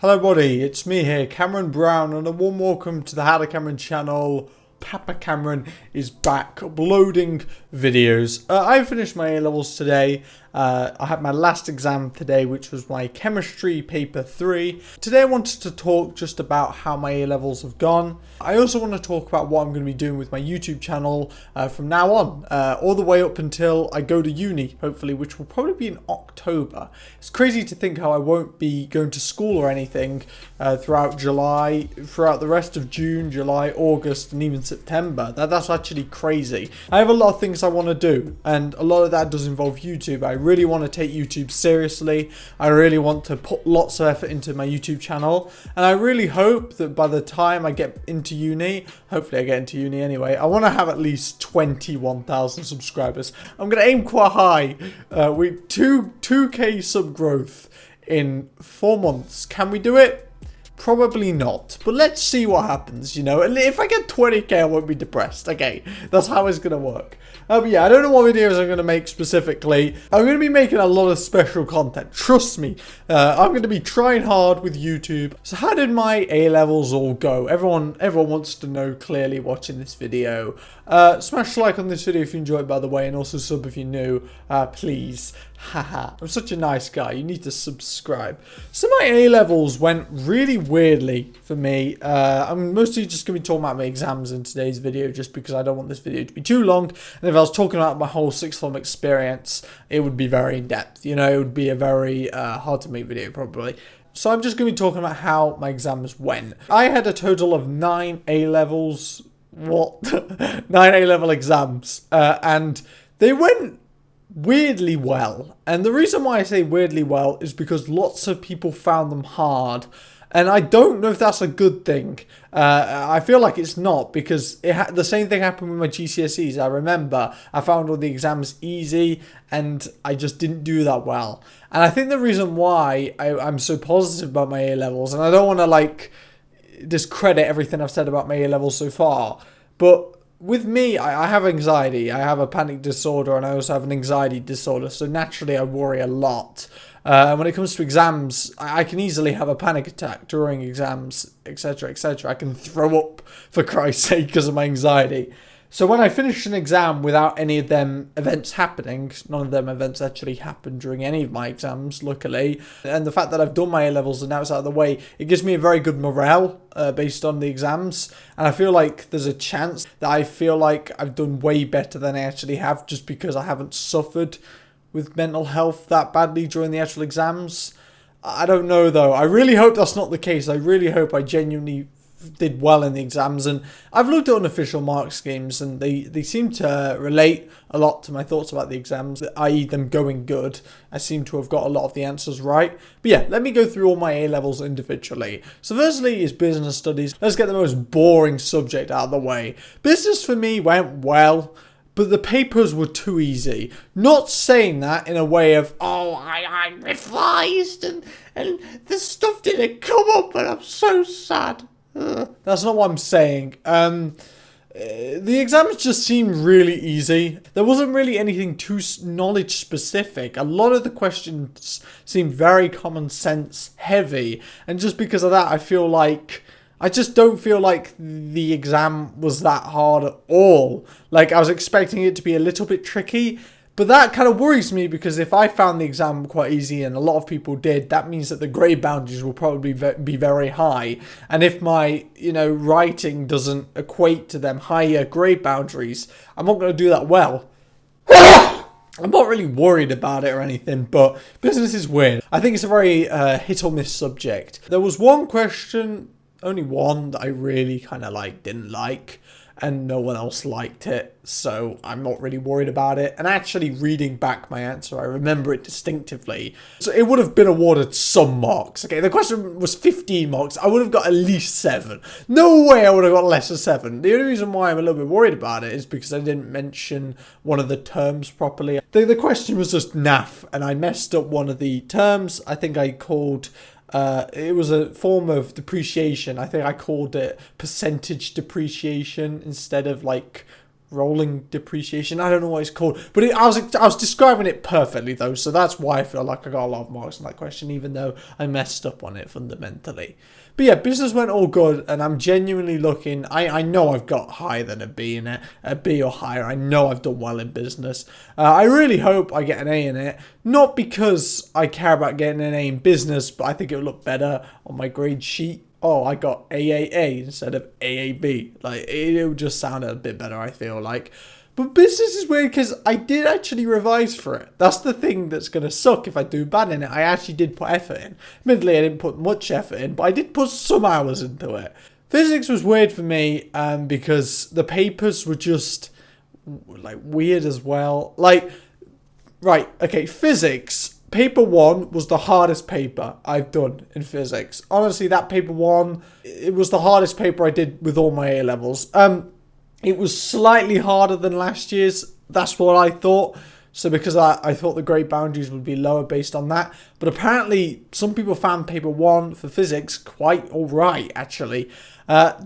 Hello buddy, it's me here, Cameron Brown, and a warm welcome to the HowToCameron channel. Papa Cameron is back uploading videos. I finished my A-levels today. I had my last exam today, which was my chemistry paper 3. Today I wanted to talk just about how my A-levels have gone. I also want to talk about what I'm going to be doing with my YouTube channel from now on, all the way up until I go to uni, hopefully, which will probably be in October. It's crazy to think how I won't be going to school or anything throughout July, throughout the rest of June, July, August, and even September. That's actually crazy. I have a lot of things I want to do, and a lot of that does involve YouTube. I really want to take YouTube seriously. I really want to put lots of effort into my YouTube channel, and I really hope that by the time I get into uni, hopefully I get into uni anyway, I want to have at least 21,000 subscribers. I'm going to aim quite high with 2K sub growth in 4 months. Can we do it? Probably not, but let's see what happens, you know. If I get 20k, I won't be depressed. Okay, that's how it's gonna work. But yeah, I don't know what videos I'm gonna make specifically. I'm gonna be making a lot of special content, trust me. I'm gonna be trying hard with YouTube. So how did my A-levels all go? Everyone wants to know clearly watching this video. Smash a like on this video if you enjoyed it, by the way, and also sub if you're new, please. Haha, I'm such a nice guy. You need to subscribe. So my A-levels went really weirdly for me. I'm mostly just going to be talking about my exams in today's video just because I don't want this video to be too long. And if I was talking about my whole sixth form experience, it would be very in-depth. You know, it would be a very hard to make video probably. So I'm just going to be talking about how my exams went. I had a total of 9 A-levels. What? 9 A-level exams. And they went weirdly well, and the reason why I say weirdly well is because lots of people found them hard, and I don't know if that's a good thing. I feel like it's not, because the same thing happened with my GCSEs. I remember I found all the exams easy and I just didn't do that well, and I think the reason why I'm so positive about my A-levels, and I don't want to like discredit everything I've said about my A-levels so far, but with me, I have anxiety, I have a panic disorder, and I also have an anxiety disorder, so naturally I worry a lot. When it comes to exams, I can easily have a panic attack during exams, etc, etc. I can throw up, for Christ's sake, because of my anxiety. So when I finished an exam without any of them events happening, none of them events actually happened during any of my exams, luckily, and the fact that I've done my A-levels and now it's out of the way, it gives me a very good morale based on the exams, and I feel like there's a chance that I feel like I've done way better than I actually have, just because I haven't suffered with mental health that badly during the actual exams. I don't know though. I really hope that's not the case. I really hope I genuinely did well in the exams, and I've looked at unofficial mark schemes and they seem to relate a lot to my thoughts about the exams, i.e. them going good. I seem to have got a lot of the answers right. But yeah, let me go through all my A-levels individually. So firstly is business studies. Let's get the most boring subject out of the way. Business for me went well, but the papers were too easy. Not saying that in a way of, oh, I revised and the stuff didn't come up and I'm so sad. That's not what I'm saying. The exams just seemed really easy. There wasn't really anything too knowledge specific. A lot of the questions seemed very common sense heavy, and just because of that, I just don't feel like the exam was that hard at all. Like, I was expecting it to be a little bit tricky, but that kind of worries me, because if I found the exam quite easy and a lot of people did, that means that the grade boundaries will probably be very high. And if my, writing doesn't equate to them higher grade boundaries, I'm not going to do that well. I'm not really worried about it or anything, but business is weird. I think it's a very hit or miss subject. There was one question, only one, that I really kind of didn't like, and no one else liked it, so I'm not really worried about it. And actually reading back my answer, I remember it distinctively. So it would have been awarded some marks. Okay, the question was 15 marks. I would have got at least 7. No way I would have got less than 7. The only reason why I'm a little bit worried about it is because I didn't mention one of the terms properly. The question was just naff, and I messed up one of the terms. I think I called... it was a form of depreciation. I think I called it percentage depreciation instead of rolling depreciation. I don't know what it's called, but I was describing it perfectly though, so that's why I feel like I got a lot of marks on that question, even though I messed up on it fundamentally. But yeah, business went all good, and I'm genuinely looking. I know I've got higher than a B in it, a B or higher. I know I've done well in business. I really hope I get an A in it, not because I care about getting an A in business, but I think it would look better on my grade sheet. Oh, I got AAA instead of AAB. Like, it would just sound a bit better, I feel like. But business is weird because I did actually revise for it. That's the thing that's going to suck if I do bad in it. I actually did put effort in. Admittedly, I didn't put much effort in, but I did put some hours into it. Physics was weird for me because the papers were just like weird as well. Like, right, okay, physics. Paper 1 was the hardest paper I've done in physics. Honestly, that paper 1, it was the hardest paper I did with all my A-levels. It was slightly harder than last year's. That's what I thought. So because I thought the grade boundaries would be lower based on that. But apparently, some people found paper 1 for physics quite alright, actually.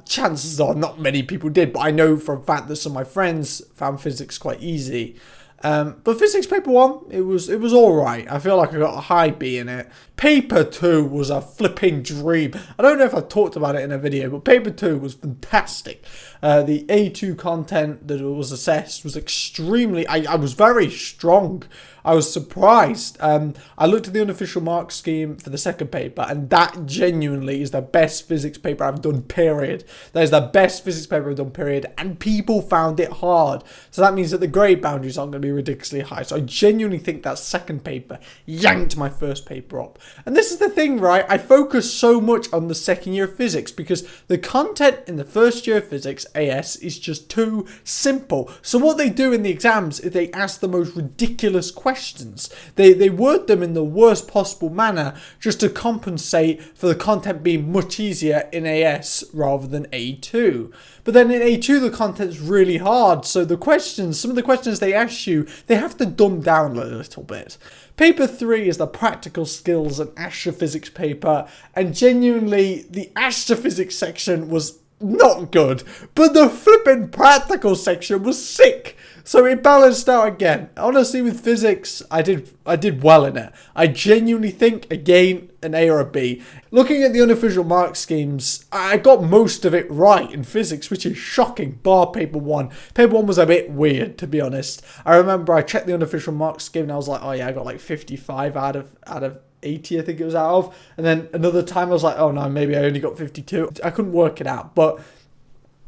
Chances are not many people did, but I know for a fact that some of my friends found physics quite easy. But physics paper 1, it was alright. I feel like I got a high B in it. Paper 2 was a flipping dream. I don't know if I've talked about it in a video, but paper 2 was fantastic. The A2 content that was assessed was extremely... I was very strong. I was surprised. I looked at the unofficial mark scheme for the second paper, and that genuinely is the best physics paper I've done, period. That is the best physics paper I've done, period. And people found it hard. So that means that the grade boundaries aren't going to be ridiculously high. So I genuinely think that second paper yanked my first paper up. And this is the thing, right? I focus so much on the second year of physics because the content in the first year of physics, AS, is just too simple. So what they do in the exams is they ask the most ridiculous questions. They word them in the worst possible manner just to compensate for the content being much easier in AS rather than A2. But then in A2, the content's really hard. So the questions, some of the questions they ask you, they have to dumb down a little bit. Paper 3 is the practical skills and astrophysics paper, and genuinely the astrophysics section was not good, but the flipping practical section was sick. So it balanced out again. Honestly, with physics, I did well in it. I genuinely think, again, an A or a B. Looking at the unofficial mark schemes, I got most of it right in physics, which is shocking, bar paper 1. Paper 1 was a bit weird, to be honest. I remember I checked the unofficial mark scheme and I was like, oh yeah, I got like 55 out of 80, I think it was out of. And then another time I was like, oh no, maybe I only got 52. I couldn't work it out, but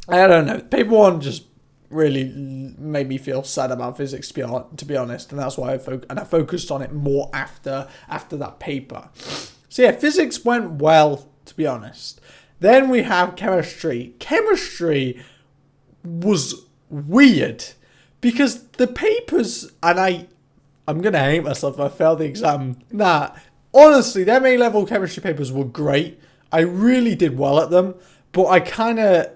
I don't know. Paper 1 just really made me feel sad about physics, to be honest, and that's why I focused on it more after that paper. So yeah, physics went well, to be honest. Then we have chemistry. Chemistry was weird because the papers, and I'm gonna hate myself if I fail the exam. Nah, honestly, them A-level chemistry papers were great. I really did well at them, but I kind of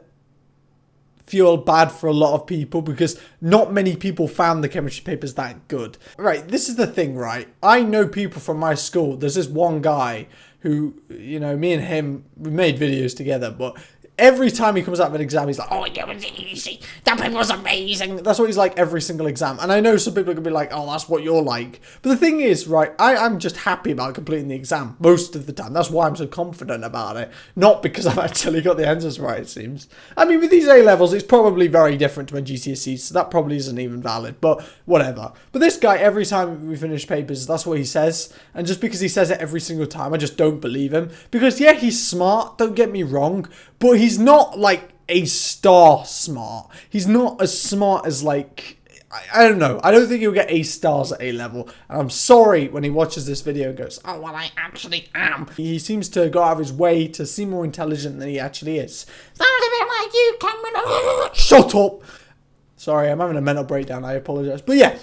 feel bad for a lot of people because not many people found the chemistry papers that good. Right, this is the thing, right? I know people from my school. There's this one guy who, you know, me and him, we made videos together, but every time he comes out of an exam, he's like, oh, it was easy. That paper was amazing. That's what he's like every single exam. And I know some people are going to be like, oh, that's what you're like. But the thing is, right, I'm just happy about completing the exam most of the time. That's why I'm so confident about it. Not because I've actually got the answers right, it seems. I mean, with these A-levels, it's probably very different to my GCSEs, so that probably isn't even valid. But whatever. But this guy, every time we finish papers, that's what he says. And just because he says it every single time, I just don't believe him. Because, yeah, he's smart, don't get me wrong, but he's not like a star smart. He's not as smart as like, I don't know. I don't think he'll get A stars at A level. And I'm sorry when he watches this video and goes, oh, well, I actually am. He seems to go out of his way to seem more intelligent than he actually is. Sounds a bit like you, Cameron. Shut up. Sorry, I'm having a mental breakdown. I apologize. But yeah,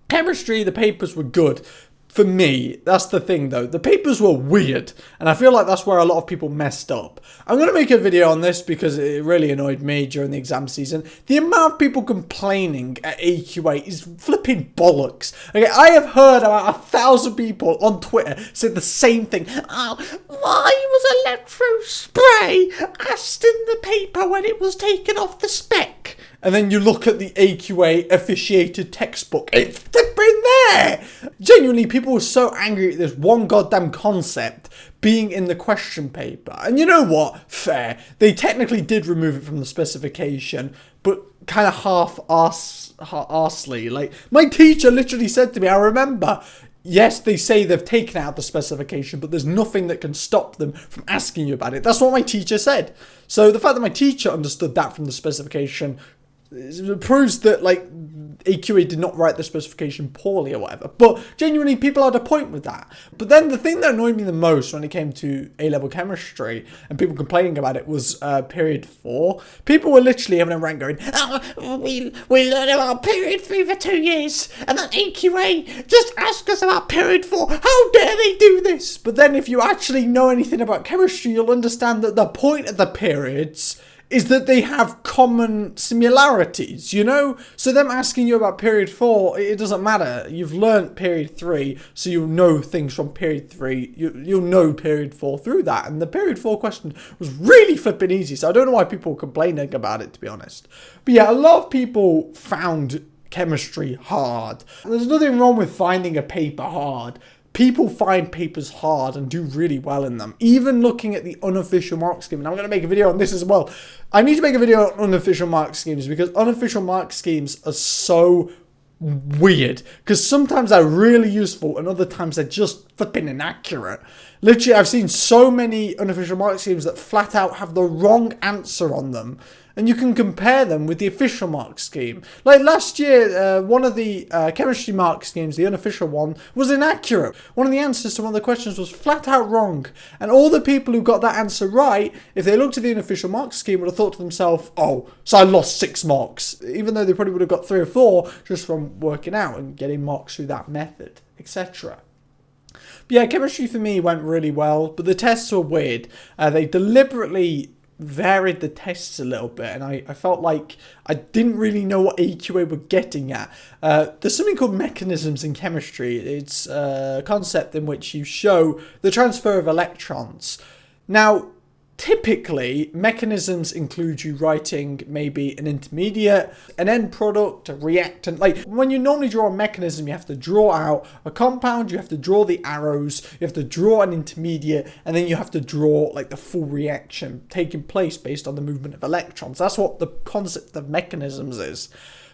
chemistry, the papers were good. For me, that's the thing though. The papers were weird, and I feel like that's where a lot of people messed up. I'm going to make a video on this because it really annoyed me during the exam season. The amount of people complaining at AQA is flipping bollocks. Okay, I have heard about 1,000 people on Twitter say the same thing. Oh, why was electro spray asked in the paper when it was taken off the spec? And then you look at the AQA officiated textbook. It's flipping there! Genuinely, people were so angry at this one goddamn concept being in the question paper. And you know what? Fair. They technically did remove it from the specification, but kind of half-arsely. Like, my teacher literally said to me, I remember, yes, they say they've taken out the specification, but there's nothing that can stop them from asking you about it. That's what my teacher said. So the fact that my teacher understood that from the specification proves that, like, AQA did not write the specification poorly or whatever. But genuinely, people had a point with that. But then the thing that annoyed me the most when it came to A-level chemistry and people complaining about it was period 4. People were literally having a rant going, oh, we learned about period 3 for 2 years, and then AQA just ask us about period 4. How dare they do this? But then if you actually know anything about chemistry, you'll understand that the point of the periods is that they have common similarities, you know? So them asking you about period 4, it doesn't matter. You've learnt period 3, so you'll know things from period 3. You'll know period 4 through that. And the period 4 question was really flipping easy, so I don't know why people were complaining about it, to be honest. But yeah, a lot of people found chemistry hard. There's nothing wrong with finding a paper hard. People find papers hard and do really well in them. Even looking at the unofficial mark scheme, and I'm going to make a video on this as well. I need to make a video on unofficial mark schemes because unofficial mark schemes are so weird. Because sometimes they're really useful and other times they're just flipping inaccurate. Literally, I've seen so many unofficial mark schemes that flat out have the wrong answer on them. And you can compare them with the official mark scheme. Like last year, one of the chemistry mark schemes, the unofficial one, was inaccurate. One of the answers to one of the questions was flat out wrong. And all the people who got that answer right, if they looked at the unofficial mark scheme, would have thought to themselves, oh, so I lost 6 marks. Even though they probably would have got 3 or 4 just from working out and getting marks through that method, etc. But yeah, chemistry for me went really well, but the tests were weird. They deliberately varied the tests a little bit, and I felt like I didn't really know what AQA were getting at. There's something called mechanisms in chemistry. It's a concept in which you show the transfer of electrons. Now, typically, mechanisms include you writing maybe an intermediate, an end product, a reactant. Like when you normally draw a mechanism, you have to draw out a compound, you have to draw the arrows, you have to draw an intermediate, and then you have to draw like the full reaction taking place based on the movement of electrons. That's what the concept of mechanisms is.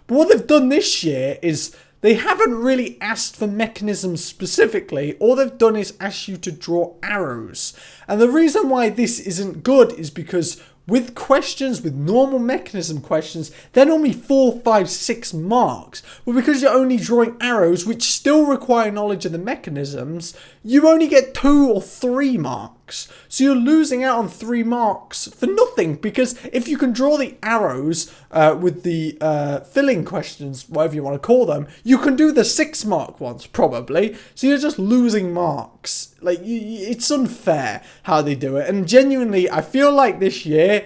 But what they've done this year is they haven't really asked for mechanisms specifically. All they've done is ask you to draw arrows. And the reason why this isn't good is because with questions, with normal mechanism questions, they're normally 4, 5, 6 marks. But because you're only drawing arrows, which still require knowledge of the mechanisms, you only get 2 or 3 marks. So you're losing out on 3 marks for nothing. Because if you can draw the arrows with the filling questions, whatever you want to call them, you can do the 6 mark ones probably. So you're just losing marks. Like, it's unfair how they do it. And genuinely, I feel like this year,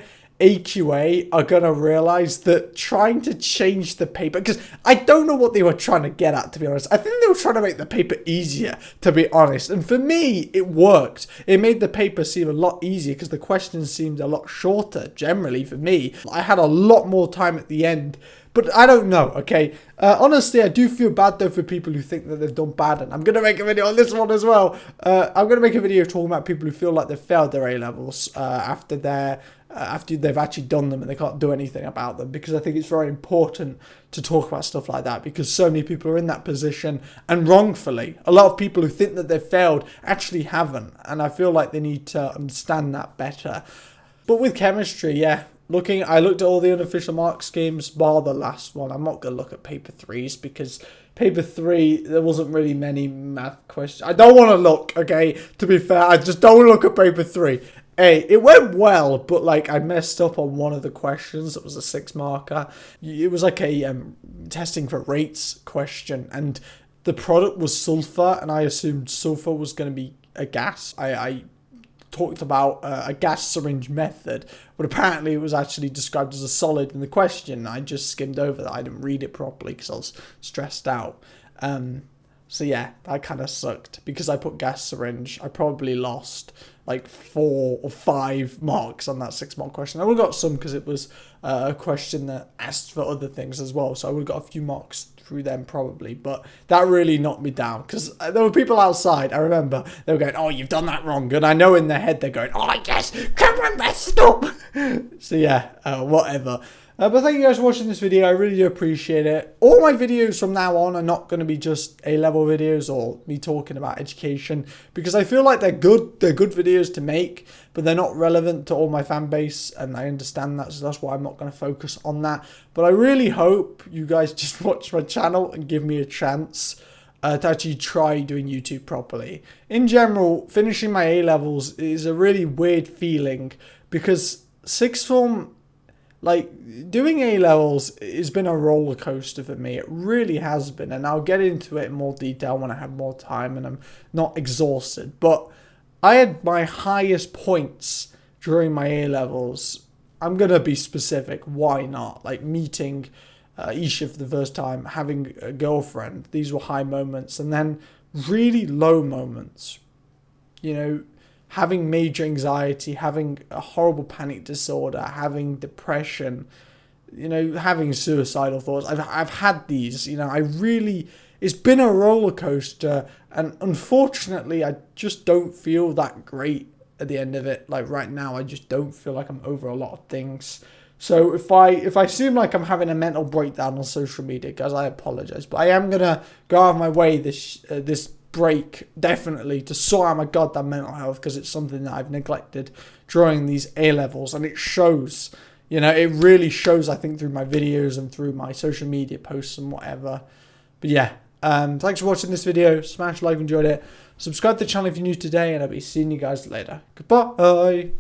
AQA are going to realize that trying to change the paper, because I don't know what they were trying to get at, to be honest. I think they were trying to make the paper easier, to be honest. And for me, it worked. It made the paper seem a lot easier because the questions seemed a lot shorter, generally, for me. I had a lot more time at the end. But I don't know, okay? Honestly, I do feel bad, though, for people who think that they've done bad. And I'm going to make a video on this one as well. I'm going to make a video talking about people who feel like they've failed their A-levels after they've actually done them and they can't do anything about them. Because I think it's very important to talk about stuff like that. Because so many people are in that position. And wrongfully, a lot of people who think that they've failed actually haven't. And I feel like they need to understand that better. But with chemistry, yeah. I looked at all the unofficial mark schemes, bar the last one. I'm not going to look at paper 3s because paper 3, there wasn't really many math questions. I don't want to look, okay? To be fair, I just don't want to look at paper 3. Hey, it went well, but like I messed up on one of the questions. It was a 6 marker. It was like a testing for rates question, and the product was sulfur, and I assumed sulfur was going to be a gas. I talked about a gas syringe method, but apparently it was actually described as a solid in the question. I just skimmed over that. I didn't read it properly because I was stressed out. So yeah, that kind of sucked because I put gas syringe. I probably lost like 4 or 5 marks on that 6-mark question. I would have got some because it was a question that asked for other things as well. So I would have got a few marks through them probably. But that really knocked me down because there were people outside. I remember they were going, "Oh, you've done that wrong." And I know in their head they're going, "Oh yes, Cameron messed up." So yeah, whatever. But thank you guys for watching this video. I really do appreciate it. All my videos from now on are not going to be just A-level videos or me talking about education because I feel like they're good. They're good videos to make, but they're not relevant to all my fan base, and I understand that, so that's why I'm not going to focus on that. But I really hope you guys just watch my channel and give me a chance to actually try doing YouTube properly. In general, finishing my A-levels is a really weird feeling because sixth form, like, doing A-levels has been a roller coaster for me. It really has been. And I'll get into it in more detail when I have more time and I'm not exhausted. But I had my highest points during my A-levels. I'm going to be specific. Why not? Like, meeting Isha for the first time, having a girlfriend. These were high moments. And then really low moments. You know, having major anxiety, having a horrible panic disorder, having depression, you know, having suicidal thoughts. I've had these, you know, it's been a roller coaster, and unfortunately I just don't feel that great at the end of it. Like right now, I just don't feel like I'm over a lot of things. So if I seem like I'm having a mental breakdown on social media, guys, I apologize. But I am gonna go out of my way this break definitely to sort out my goddamn mental health because it's something that I've neglected during these A-levels, and it shows. You know, it really shows, I think, through my videos and through my social media posts and whatever. But yeah, thanks for watching this video. Smash like if you enjoyed it. Subscribe to the channel if you're new today, and I'll be seeing you guys later. Goodbye.